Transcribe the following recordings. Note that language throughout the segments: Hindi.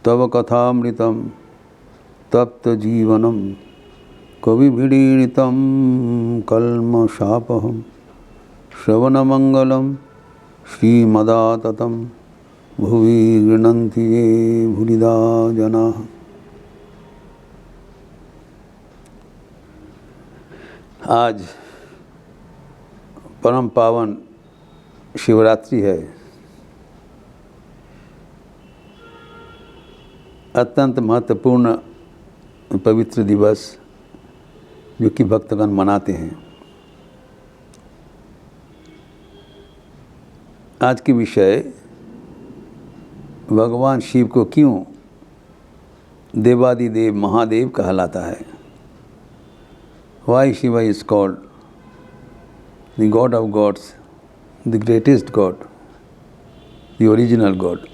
तव कथामृतं तप्तजीवनं कविभिरीडितं कल्मषापहं श्रवणमंगलं श्रीमदाततं भुवि गृह्णन्ति ये भूरिदा जनाः। आज परम पावन शिवरात्रि है। अत्यंत महत्वपूर्ण पवित्र दिवस जो कि भक्तगण मनाते हैं। आज के विषय भगवान शिव को क्यों देवादिदेव महादेव कहलाता है। Why Shiva is called the God of gods, the greatest God, the original God.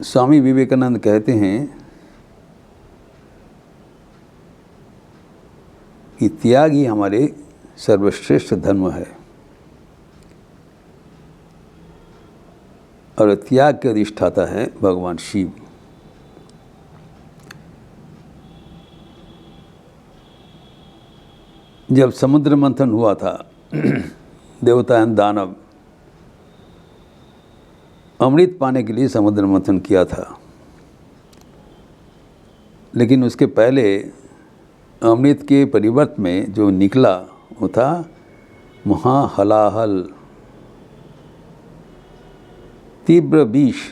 Swami Vivekananda कहते हैं कि त्याग ही हमारे सर्वश्रेष्ठ धर्म है और त्याग के अधिष्ठाता है भगवान शिव। जब समुद्र मंथन हुआ था देवता एवं दानव अमृत पाने के लिए समुद्र मंथन किया था, लेकिन उसके पहले अमृत के परिवर्त में जो निकला वो था महाहलाहल, तीव्र विष,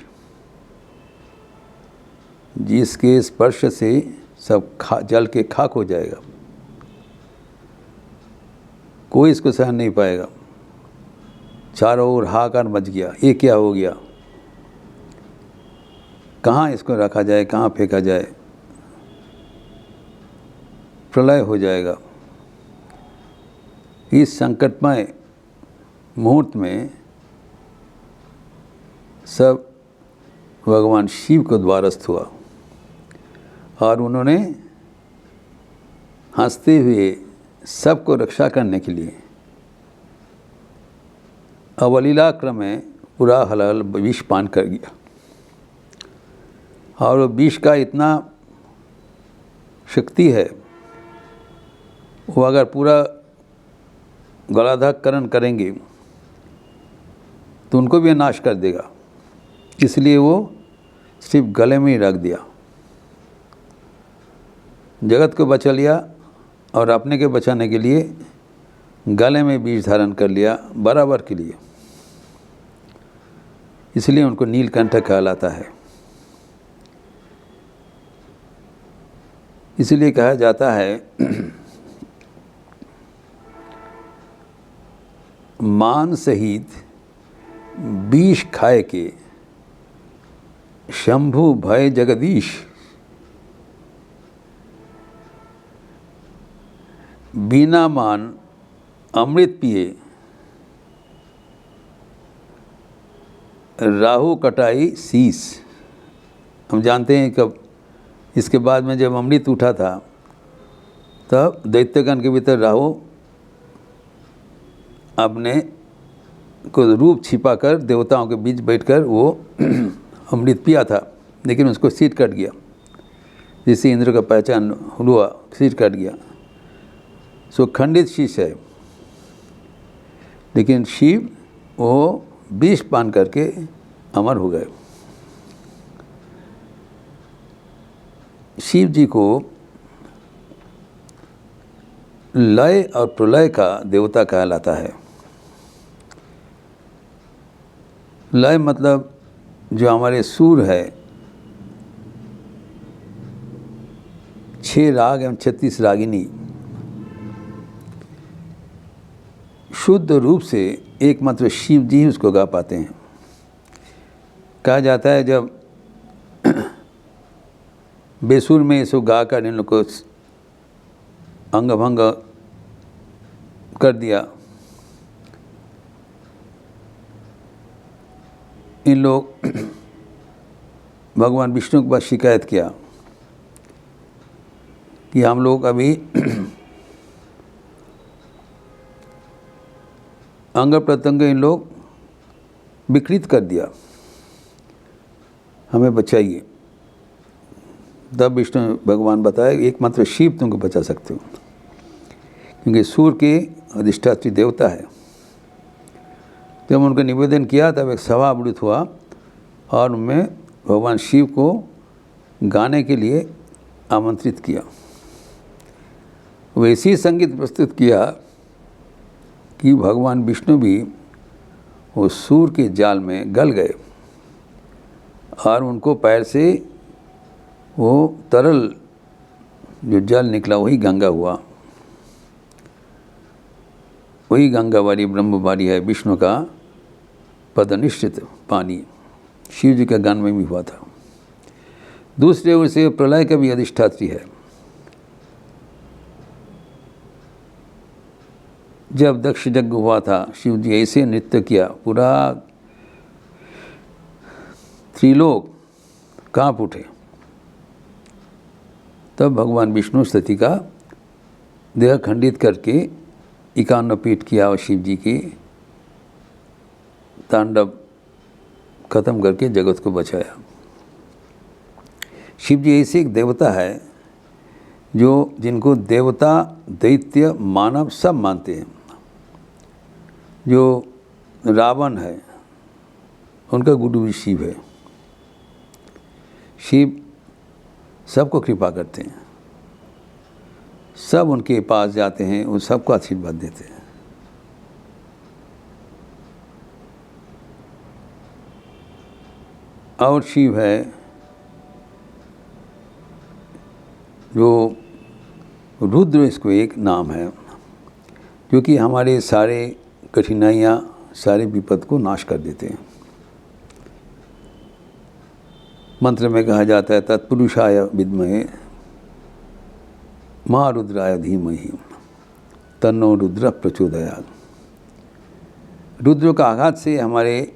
जिसके स्पर्श से सब जल के खाक हो जाएगा। कोई इसको सहन नहीं पाएगा। चारों ओर हाहाकार मच गया। ये क्या हो गया, कहाँ इसको रखा जाए, कहाँ फेंका जाए, प्रलय हो जाएगा। इस संकटमय मुहूर्त में सब भगवान शिव को द्वारस्थ हुआ और उन्होंने हंसते हुए सबको रक्षा करने के लिए अवलीला क्रम में पूरा हलाल विष पान कर गया। और वो विष का इतना शक्ति है, वो अगर पूरा गलाधकरण करेंगे तो उनको भी नाश कर देगा। इसलिए वो सिर्फ गले में ही रख दिया, जगत को बचा लिया और अपने के बचाने के लिए गले में बीज धारण कर लिया बराबर के लिए। इसलिए उनको नीलकंठ कहलाता है। इसलिए कहा जाता है मान सहित विष खाए के शंभु भय जगदीश, बिना मान अमृत पिए राहु कटाई शीस। हम जानते हैं कब इसके बाद में जब अमृत उठा था तब दैत्यगण के भीतर राहु अपने को रूप छिपाकर देवताओं के बीच बैठकर वो अमृत पिया था, लेकिन उसको सीट कट गया। जिससे इंद्र का पहचान हुआ, सीट कट गया। सो खंडित शीश है, लेकिन शिव वो विष पान करके अमर हो गए। शिव जी को लय और प्रलय का देवता कहलाता है। लय मतलब जो हमारे सुर है, 6 राग एवं 36 रागिनी शुद्ध रूप से एकमात्र शिव जी ही उसको गा पाते हैं। कहा जाता है जब बेसुर में इसको गा कर इन लोग को अंग भंग कर दिया, इन लोग भगवान विष्णु के पास शिकायत किया कि हम लोग अभी अंग प्रत्यंग इन लोग विकृत कर दिया, हमें बचाइए। तब विष्णु भगवान बताए एकमात्र शिव तुमको बचा सकते हो, क्योंकि सूर्य के अधिष्ठात्री देवता है। जब उनको निवेदन किया तब एक सभा आवृत हुआ और उनमें भगवान शिव को गाने के लिए आमंत्रित किया। वैसी संगीत प्रस्तुत किया कि भगवान विष्णु भी वो सूर्य के जाल में गल गए और उनको पैर से वो तरल जो जल निकला वही गंगा हुआ। वही गंगा वाली ब्रह्मवारी है विष्णु का पदनिश्चित पानी, शिव जी का गान में भी हुआ था। दूसरे ओर से प्रलय का भी अधिष्ठात्री है। जब दक्ष यज्ञ हुआ था, शिव जी ऐसे नृत्य किया, पूरा त्रिलोक कांप उठे। तब भगवान विष्णु सती का देह खंडित करके 51 पीठ किया और शिव जी की तांडव खत्म करके जगत को बचाया। शिव जी ऐसे एक देवता है जो जिनको देवता दैत्य मानव सब मानते हैं। जो रावण है उनका गुरु भी शिव है। शिव सबको कृपा करते हैं, सब उनके पास जाते हैं, वो सबको आशीर्वाद देते हैं। और शिव है जो रुद्र, इसको एक नाम है जो कि हमारे सारे कठिनाइयाँ, सारे विपद को नाश कर देते हैं। मंत्र में कहा जाता है तत्पुरुषाय विद्महे महारुद्राय धीमहि तन्नो रुद्र प्रचोदयात्। रुद्र का आघात से हमारे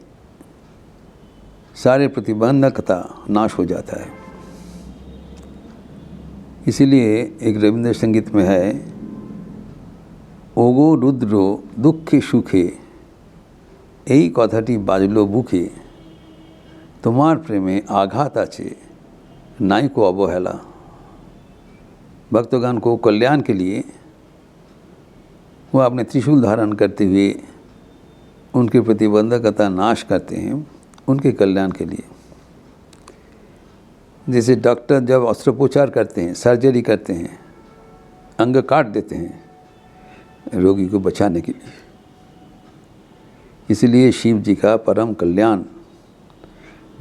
सारे प्रतिबंधकता नाश हो जाता है। इसीलिए एक रविंद्र संगीत में है, ओगो रुद्रो दुखे सुखे এই কথাটি বাজলো বুকে তোমার প্রেমে आघात আছে नाई को अवहेला। भक्तगण को कल्याण के लिए वो अपने त्रिशूल धारण करते हुए उनके प्रतिबंधकता नाश करते हैं, उनके कल्याण के लिए। जैसे डॉक्टर जब अस्त्रोपचार करते हैं, सर्जरी करते हैं, अंग काट देते हैं रोगी को बचाने के लिए। इसलिए शिव जी का परम कल्याण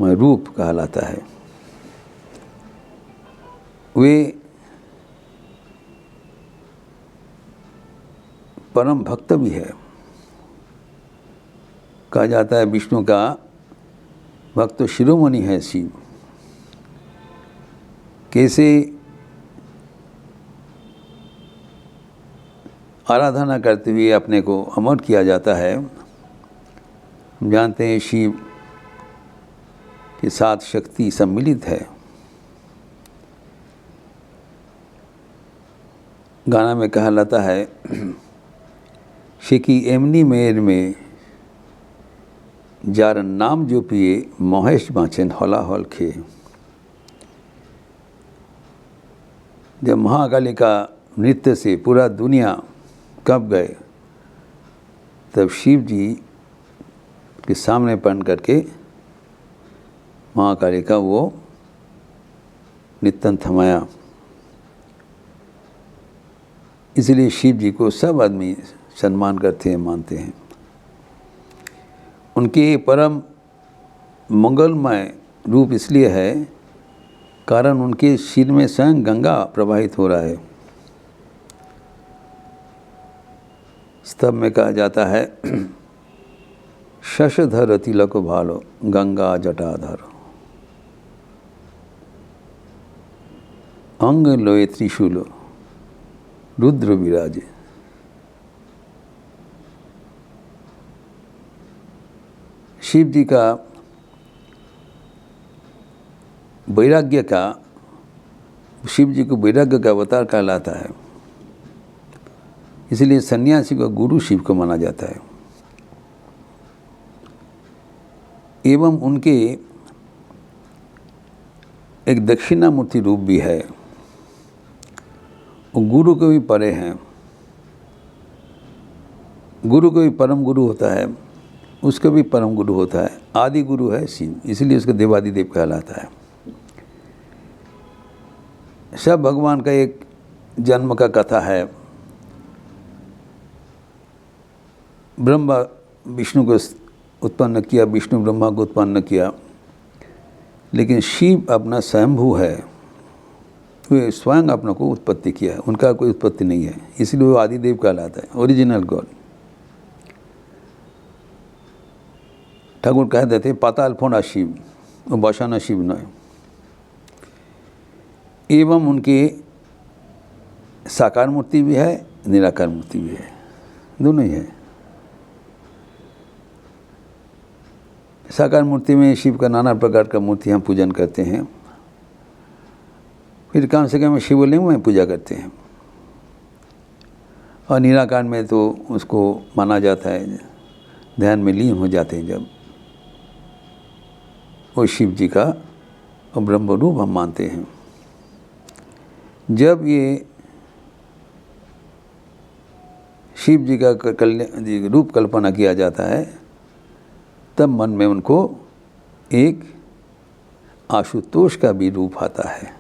में रूप कहलाता है। वे परम भक्त भी है। कहा जाता है विष्णु का भक्त शिरोमणि है शिव। कैसे आराधना करते हुए अपने को अमर किया जाता है। हम जानते हैं शिव के साथ शक्ति सम्मिलित है। गाना में कहा जाता है शेकी एमनी मेर में जार नाम जो पिए महेश बाँचेन हौला हौल खे। जब महाकाली का नृत्य से पूरा दुनिया कँप गए, तब शिव जी के सामने पन करके महाकाली का वो नित्यन थमाया। इसलिए शिव जी को सब आदमी सम्मान करते हैं, मानते हैं। उनके परम मंगलमय रूप इसलिए है कारण उनके सिर में स्वयं गंगा प्रवाहित हो रहा है। स्तव में कहा जाता है शशधर तिलक भालो गंगा जटाधर अंग लोए त्रिशूल रुद्र विराजे। शिव जी का वैराग्य का, शिव जी को वैराग्य का अवतार कहलाता है। इसलिए सन्यासी का गुरु शिव को माना जाता है। एवं उनके एक दक्षिणामूर्ति रूप भी है। वो गुरु को भी परे हैं। गुरु को भी परम गुरु होता है, उसका भी परम गुरु होता है। आदि गुरु है शिव, इसलिए उसका देवादिदेव कहलाता है। सब भगवान का एक जन्म का कथा है। ब्रह्मा विष्णु को उत्पन्न किया, विष्णु ब्रह्मा को उत्पन्न किया, लेकिन शिव अपना स्वयंभू है। वे स्वयं अपने को उत्पत्ति किया है, उनका कोई उत्पत्ति नहीं है, इसलिए वो आदिदेव कहलाता है, ओरिजिनल गॉड। ठाकुर कह देते पाताल फोड़ा शिव, वो बसाना शिव न। एवं उनके साकार मूर्ति भी है, निराकार मूर्ति भी है, दोनों ही है। साकार मूर्ति में शिव का नाना प्रकार का मूर्ति हम पूजन करते हैं, फिर कम से कम शिवलिंग में पूजा करते हैं। और निराकार में तो उसको माना जाता है, ध्यान में लीन हो जाते हैं जब, वो शिव जी का और ब्रह्म रूप हम मानते हैं। जब ये शिव जी का रूप कल्पना किया जाता है, तब मन में उनको एक आशुतोष का भी रूप आता है।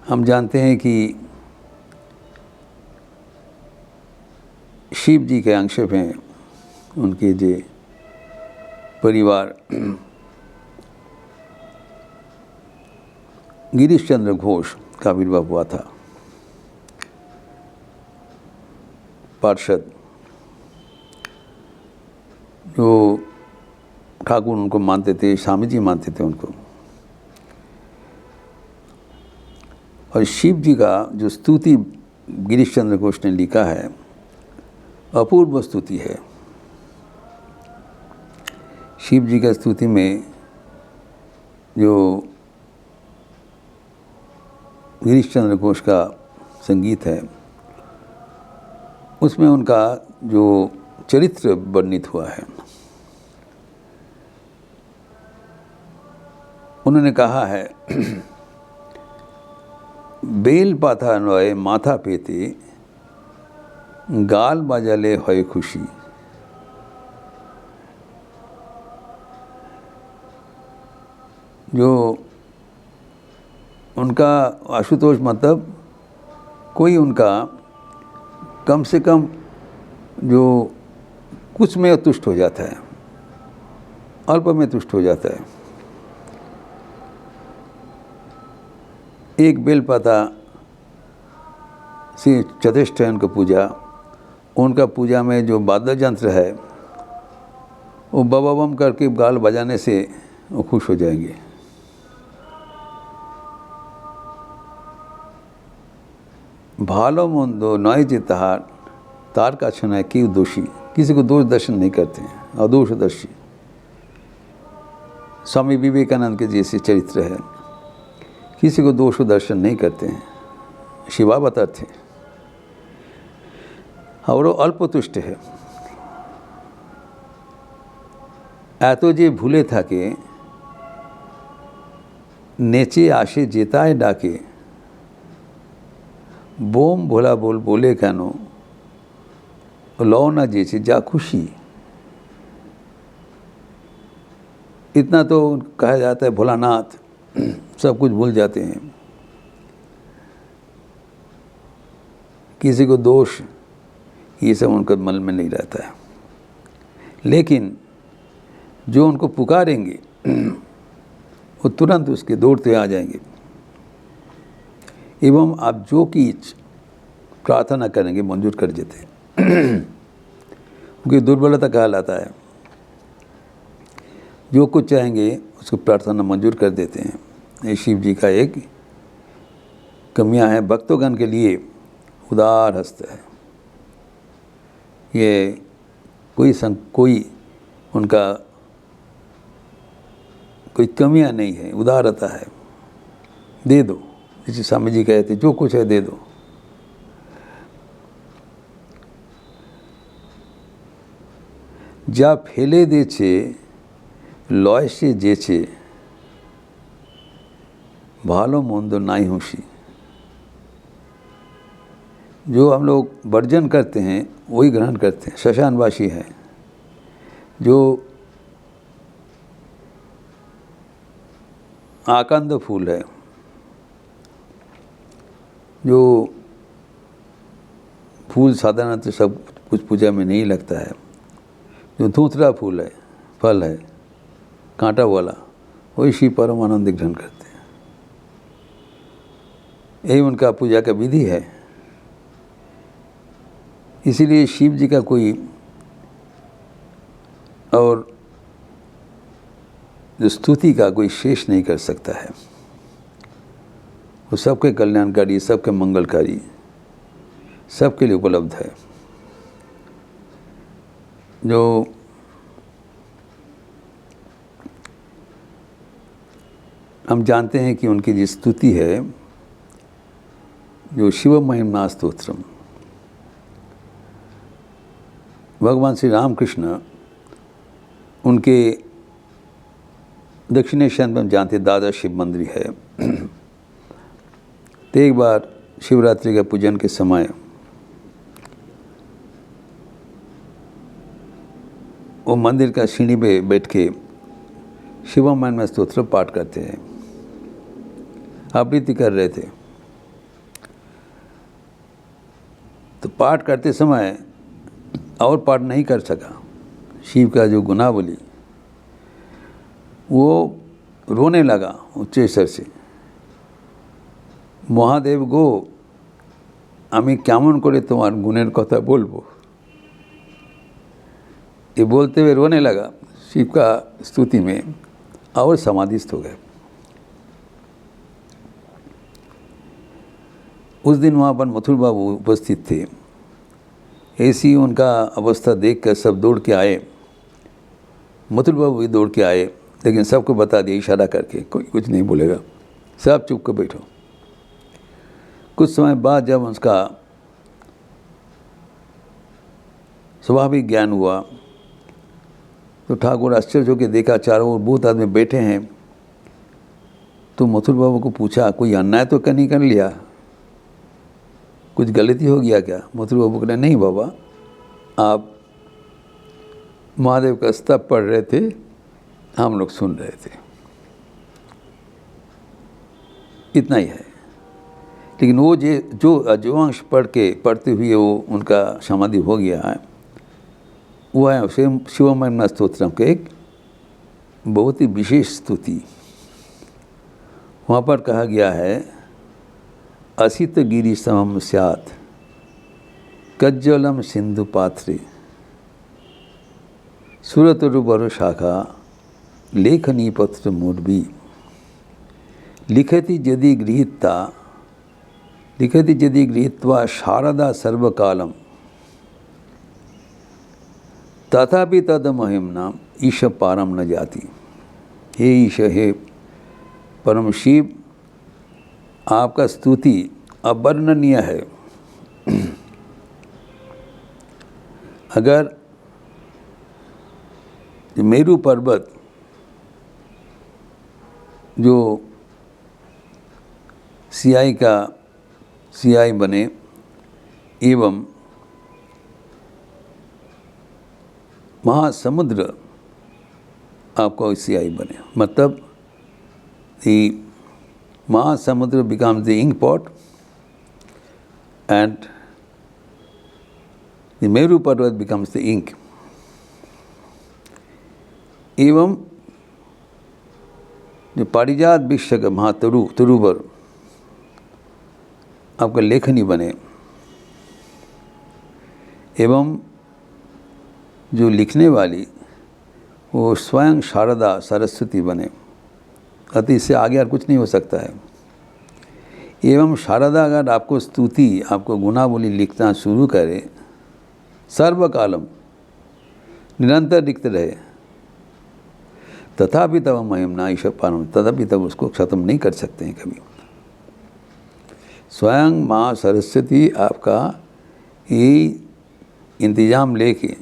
हम जानते हैं कि शिव जी के अंश में उनके जो परिवार गिरीश चंद्र घोष का आविर्भाव हुआ था। पार्षद जो ठाकुर उनको मानते थे, स्वामी जी मानते थे उनको। और शिव जी का जो स्तुति गिरीश चंद्र घोष ने लिखा है, अपूर्व स्तुति है। शिव जी का स्तुति में जो गिरीश चंद्र घोष का संगीत है, उसमें उनका जो चरित्र वर्णित हुआ है। उन्होंने कहा है बेल पाथा नय माथा पेते गाल बाजाले होय खुशी। जो उनका आशुतोष मतलब कोई उनका कम से कम जो कुछ में तुष्ट हो जाता है, अल्प में तुष्ट हो जाता है। एक बेलपाता से चतुष्टयन को पूजा, उनका पूजा में जो वाद्य यंत्र है वो बम करके गाल बजाने से वो खुश हो जाएंगे। भालो मंदो नय जे तार का क्षण है कि दोषी, किसी को दोष दर्शन नहीं करते हैं, अदोषदर्शी। स्वामी विवेकानंद के जैसे चरित्र है, किसी को दोष दर्शन नहीं करते हैं, शिवावतार थे। और वो अल्पतुष्ट है। एतो जे भूले थाके नेचे आशे जेताए डाके बोम भोला बोल बोले केनो लो ना जेचे जा खुशी। इतना तो कहा जाता है भोलानाथ सब कुछ भूल जाते हैं, किसी को दोष ये सब उनके मन में नहीं रहता है। लेकिन जो उनको पुकारेंगे वो तुरंत उसके दौड़ते आ जाएंगे। एवं आप जो की प्रार्थना करेंगे मंजूर कर देते हैं। उनकी दुर्बलता कहलाता है। जो कुछ चाहेंगे उसको प्रार्थना मंजूर कर देते हैं। ये शिव जी का एक कमियां है। भक्तोगण के लिए उदार हस्त है। ये कोई उनका कोई कमियां नहीं है, उदारता है। दे दो, जैसे स्वामी जी कहते जो कुछ है दे दो। যা ফেলে দিয়েছে লয় সে যেছে, भालो मंद नाई हुशी। जो हम लोग वर्जन करते हैं वही ग्रहण करते हैं। शशानवासी है जो आकंद फूल है, जो फूल साधारणतः सब कुछ पूजा में नहीं लगता है, जो धूतरा फूल है, फल है कांटा वाला, वही शिव परमानंद ग्रहण करते हैं। यही उनका पूजा का विधि है। इसीलिए शिव जी का कोई और जो स्तुति का कोई शेष नहीं कर सकता है। वो सबके कल्याणकारी, सबके मंगलकारी, सबके लिए उपलब्ध है। जो हम जानते हैं कि उनकी जो स्तुति है, जो शिव महिमा स्तोत्रम, भगवान श्री रामकृष्ण उनके दक्षिणेश्वर में जानते दादा शिव मंदिर है। तो एक बार शिवरात्रि के पूजन के समय वो मंदिर का सीढ़ी पे बैठ के शिव महिमा स्तोत्र पाठ करते हैं, आवृत्ति कर रहे थे। तो पाठ करते समय और पाठ नहीं कर सका। शिव का जो गुनावली, वो रोने लगा उच्च स्वर से, महादेव गो आमी केमन करे तुम्हार गुणेर कथा बोलबो। ये बोलते हुए रोने लगा शिव का स्तुति में और समाधिस्थ हो गए। उस दिन वहाँ पर मथुर बाबू उपस्थित थे। ऐसी उनका अवस्था देखकर सब दौड़ के आए। मथुर बाबू भी दौड़ के आए, लेकिन सबको बता दिया इशारा करके, कोई कुछ नहीं बोलेगा, सब चुप कर बैठो। कुछ समय बाद जब उसका स्वाभाविक ज्ञान हुआ तो ठाकुर आश्चर्य होकर देखा चारों ओर बहुत आदमी बैठे हैं। तो मथुर बाबू को पूछा, कोई अन्याय तो नहीं कर लिया, कुछ गलती हो गया क्या? मथुर बाबू ने नहीं बाबा, आप महादेव का स्तव पढ़ रहे थे, हम लोग सुन रहे थे, इतना ही है। लेकिन वो जो अंश पढ़ते हुए वो उनका समाधि हो गया है, वो है शिव महिमा स्तोत्रम के एक बहुत ही विशेष स्तुति। वहाँ पर कहा गया है, असित गिरि समम स्यात् कज्जलम सिंधु पात्रे सुरतरुबर शाखा लेखनी पत्र मूर्वी लिखति यदि गृहीत्वा शारदा सर्वकालम तथापि तद महिम्ना ईश पारम न जाति। हे ईश, हे परम शिव, आपका स्तुति अवर्णनीय है। अगर मेरू पर्वत जो सियाई बने एवं महासमुद्र आपका सियाई बने, मतलब the महासमुद्र becomes the ink pot and the Meru Parvat becomes the ink. एवं जो पारिजात वृक्ष का महातरुवर आपका लेखनी बने, एवं जो लिखने वाली वो स्वयं शारदा सरस्वती बने, अति इससे आगे और कुछ नहीं हो सकता है। एवं शारदा अगर आपको स्तुति, आपको गुणावली लिखना शुरू करे, सर्वकालम निरंतर लिखते रहे, तथापि तब महिमना ईश पारम, तथापि तब उसको ख़त्म नहीं कर सकते हैं कभी। स्वयं माँ सरस्वती आपका यही इंतज़ाम लेके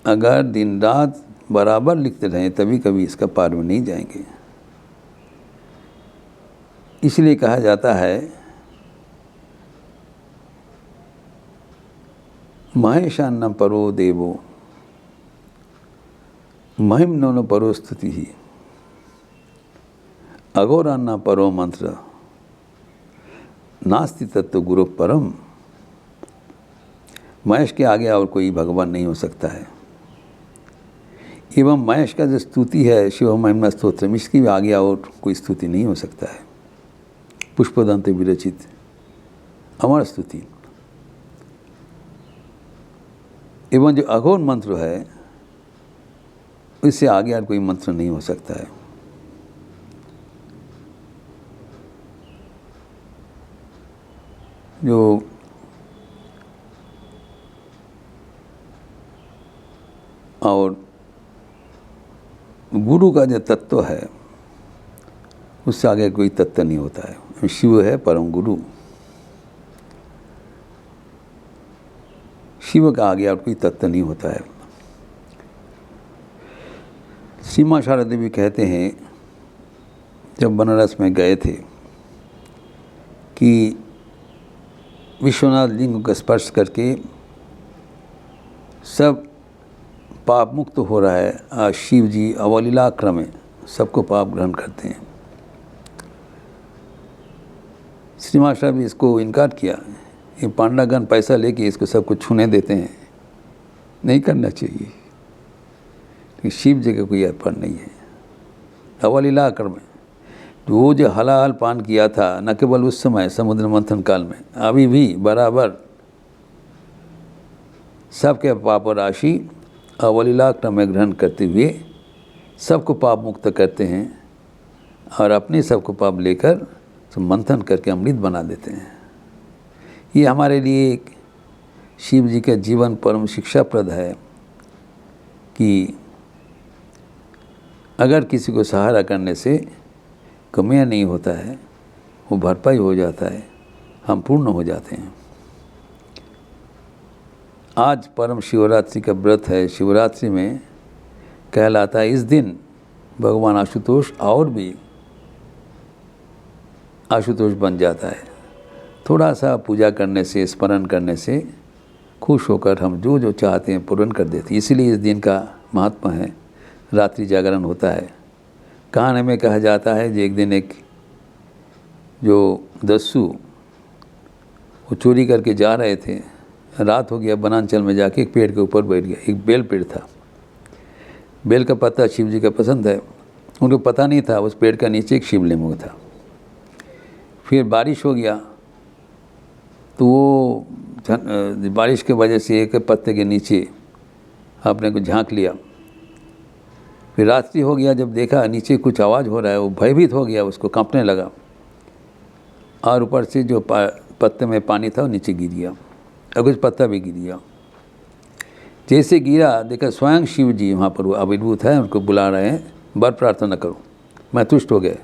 अगर दिन रात बराबर लिखते रहें तभी कभी इसका पार में नहीं जाएंगे। इसलिए कहा जाता है महेशान्नम परो देवो महिम न परो स्तुति ही अघोरान्ना परो मंत्र नास्ति तत्व गुरु परम। महेश के आगे और कोई भगवान नहीं हो सकता है। एवं महेश का जो स्तुति है शिव महिमा स्तोत्रम, इसकी भी आगे और कोई स्तुति नहीं हो सकता है। पुष्पदंत विरचित अमर स्तुति एवं जो अघोर मंत्र है इससे आगे और कोई मंत्र नहीं हो सकता है। जो और गुरु का जो तत्व है उससे आगे कोई तत्व नहीं होता है। शिव है परम गुरु, शिव का आगे और कोई तत्व नहीं होता है। श्री मां शारदा देवी कहते हैं जब बनारस में गए थे कि विश्वनाथ लिंग को स्पर्श करके सब पाप मुक्त हो रहा है। आज शिव जी अवलीला क्रम में सबको पाप ग्रहण करते हैं। श्री मां शारदा भी इसको इनकार किया, ये पांडागण पैसा लेके इसको सबको छूने देते हैं, नहीं करना चाहिए। लेकिन शिव जी का कोई अर्पण नहीं है। अवलीला क्रम में वो जो हलाल पान किया था न केवल उस समय समुद्र मंथन काल में, अभी भी बराबर सबके पाप राशि अवलीला क्रम में ग्रहण करते हुए सबको पाप मुक्त करते हैं और अपने सबको पाप लेकर तो मंथन करके अमृत बना देते हैं। ये हमारे लिए एक शिव जी का जीवन परम शिक्षाप्रद है कि अगर किसी को सहारा करने से कमियां नहीं होता है, वो भरपाई हो जाता है, हम पूर्ण हो जाते हैं। आज परम शिवरात्रि का व्रत है। शिवरात्रि में कहलाता है इस दिन भगवान आशुतोष और भी आशुतोष बन जाता है। थोड़ा सा पूजा करने से, स्मरण करने से खुश होकर हम जो जो चाहते हैं पूर्ण कर देते हैं। इसीलिए इस दिन का महात्मा है, रात्रि जागरण होता है। कहानी में कहा जाता है कि एक दिन एक जो दस्यु वो चोरी करके जा रहे थे, रात हो गया, वनांचल में जाके एक पेड़ के ऊपर बैठ गया। एक बेल पेड़ था, बेल का पत्ता शिव जी का पसंद है, उनको पता नहीं था उस पेड़ का नीचे एक शिवलिंग था। फिर बारिश हो गया तो वो बारिश के वजह से एक पत्ते के नीचे अपने को झांक लिया। फिर रात्रि हो गया, जब देखा नीचे कुछ आवाज़ हो रहा है, वो भयभीत हो गया, उसको कांपने लगा और ऊपर से जो पत्ते में पानी था वो नीचे गिर गया और कुछ पत्ता भी गिर गया। जैसे गिरा देखा स्वयं शिव जी वहाँ पर वो आविर्भूत है, उनको बुला रहे हैं, वर प्रार्थना करो। मैं तुष्ट हो गए।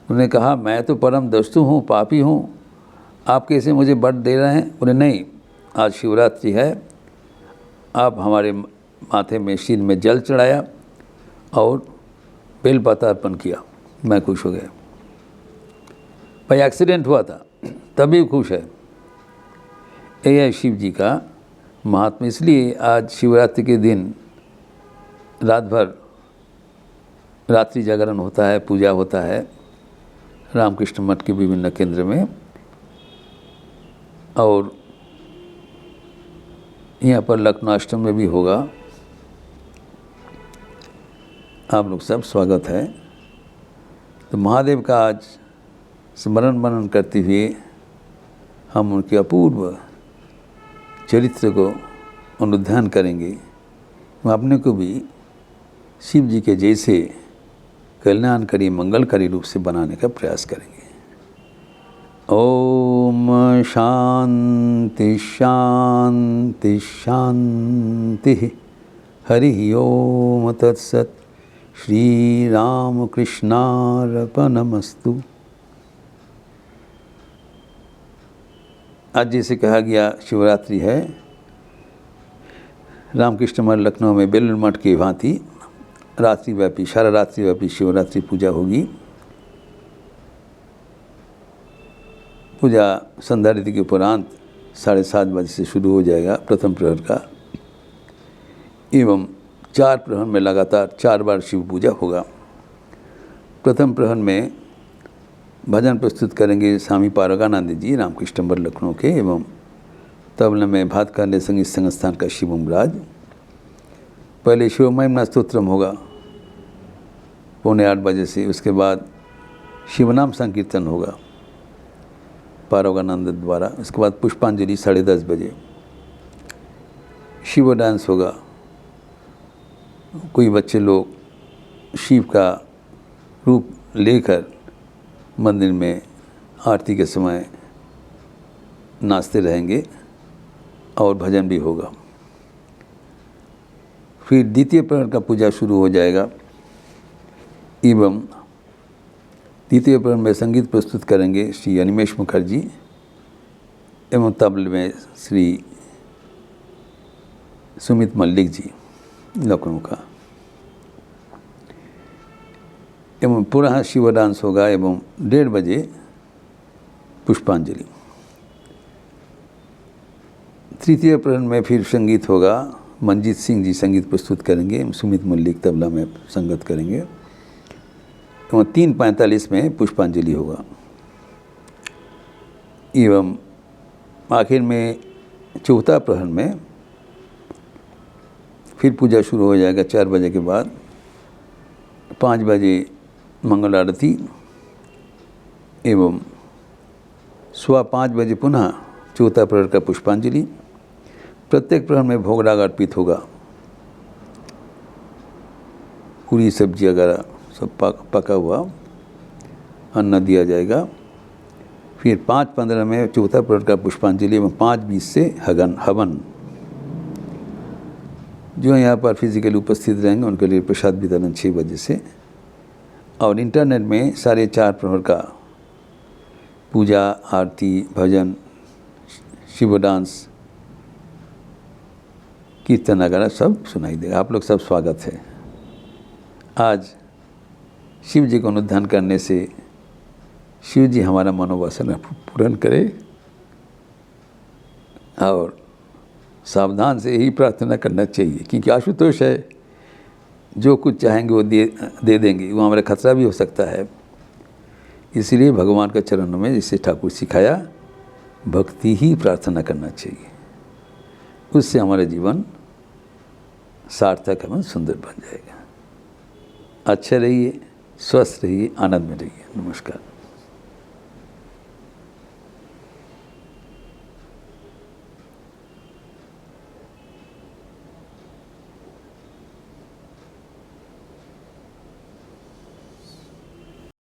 उन्होंने कहा मैं तो परम दस्यु हूँ, पापी हूँ, आप कैसे मुझे वर दे रहे हैं? बोले नहीं, आज शिवरात्रि है, आप हमारे माथे में सिर में जल चढ़ाया और बेलपत्र अर्पण किया, मैं खुश हो गया। भाई एक्सीडेंट हुआ था तभी खुश है। यह है शिव जी का महात्मा। इसलिए आज शिवरात्रि के दिन रात भर रात्रि जागरण होता है, पूजा होता है रामकृष्ण मठ के विभिन्न केंद्र में, और यहाँ पर लखनऊ अष्टम में भी होगा। आप लोग सब स्वागत है। तो महादेव का आज स्मरण मनन करते हुए हम उनके अपूर्व चरित्र को अनुध्यान करेंगे। हम अपने को भी शिव जी के जैसे कल्याणकारी मंगलकारी रूप से बनाने का प्रयास करेंगे। ओम शांति शांति शांति। हरि ओम तत्सत। श्री राम कृष्णार्पणमस्तु। आज जैसे कहा गया शिवरात्रि है, रामकृष्ण मठ लखनऊ में बेलूर मठ की भांति रात्रिव्यापी, सारा रात्रिव्यापी शिवरात्रि पूजा होगी। पूजा संध्या रीति के उपरांत 7:30 बजे से शुरू हो जाएगा प्रथम प्रहर का, एवं 4 प्रहर में लगातार 4 बार शिव पूजा होगा। प्रथम प्रहर में भजन प्रस्तुत करेंगे स्वामी पारगानंद जी रामकृष्ण मठ लखनऊ के, एवं तबला में भातकांडे संगीत संस्थान का शिवम राज। पहले शिव महिमा स्तोत्रम होगा 7:45 बजे से, उसके बाद शिवनाम संकीर्तन होगा पारगानंद द्वारा। उसके बाद पुष्पांजलि 10:30 बजे। शिव डांस होगा, कोई बच्चे लोग शिव का रूप लेकर मंदिर में आरती के समय नाचते रहेंगे और भजन भी होगा। फिर द्वितीय प्रहर का पूजा शुरू हो जाएगा, एवं द्वितीय प्रहर में संगीत प्रस्तुत करेंगे श्री अनिमेश मुखर्जी, एवं तबले में श्री सुमित मल्लिक जी लखनऊ का, एवं पुनः शिव डांस होगा, एवं 1:30 बजे पुष्पांजलि। तृतीय प्रहर में फिर संगीत होगा, मंजीत सिंह जी संगीत प्रस्तुत करेंगे, सुमित मल्लिक तबला में संगत करेंगे, एवं 3:45 में पुष्पांजलि होगा। एवं आखिर में चौथा प्रहर में फिर पूजा शुरू हो जाएगा 4 बजे के बाद। 5 बजे मंगल आरती, एवं 5:15 बजे पुनः चौथा प्रहर का पुष्पांजलि। प्रत्येक प्रहर में भोग राग अर्पित होगा, पूरी सब्जी वगैरह सब पका हुआ अन्न दिया जाएगा। फिर 5:15 में चौथा प्रहर का पुष्पांजलि, एवं 5:20 से हवन। जो यहाँ पर फिजिकली उपस्थित रहेंगे उनके लिए प्रसाद वितरण 6 बजे से, और इंटरनेट में 4:30 प्रहर का पूजा, आरती, भजन, शिव डांस, कीर्तन वगैरह सब सुनाई देगा। आप लोग सब स्वागत है। आज शिव जी को अनुध्यान करने से शिव जी हमारा मनोवासना पूर्ण करे, और सावधान से यही प्रार्थना करना चाहिए, क्योंकि आशुतोष है, जो कुछ चाहेंगे वो दे देंगे, वो हमारा खतरा भी हो सकता है। इसलिए भगवान के चरणों में, जिसे ठाकुर सिखाया, भक्ति ही प्रार्थना करना चाहिए। उससे हमारा जीवन सार्थक एवं सुंदर बन जाएगा। अच्छे रहिए, स्वस्थ रहिए, आनंद में रहिए। नमस्कार।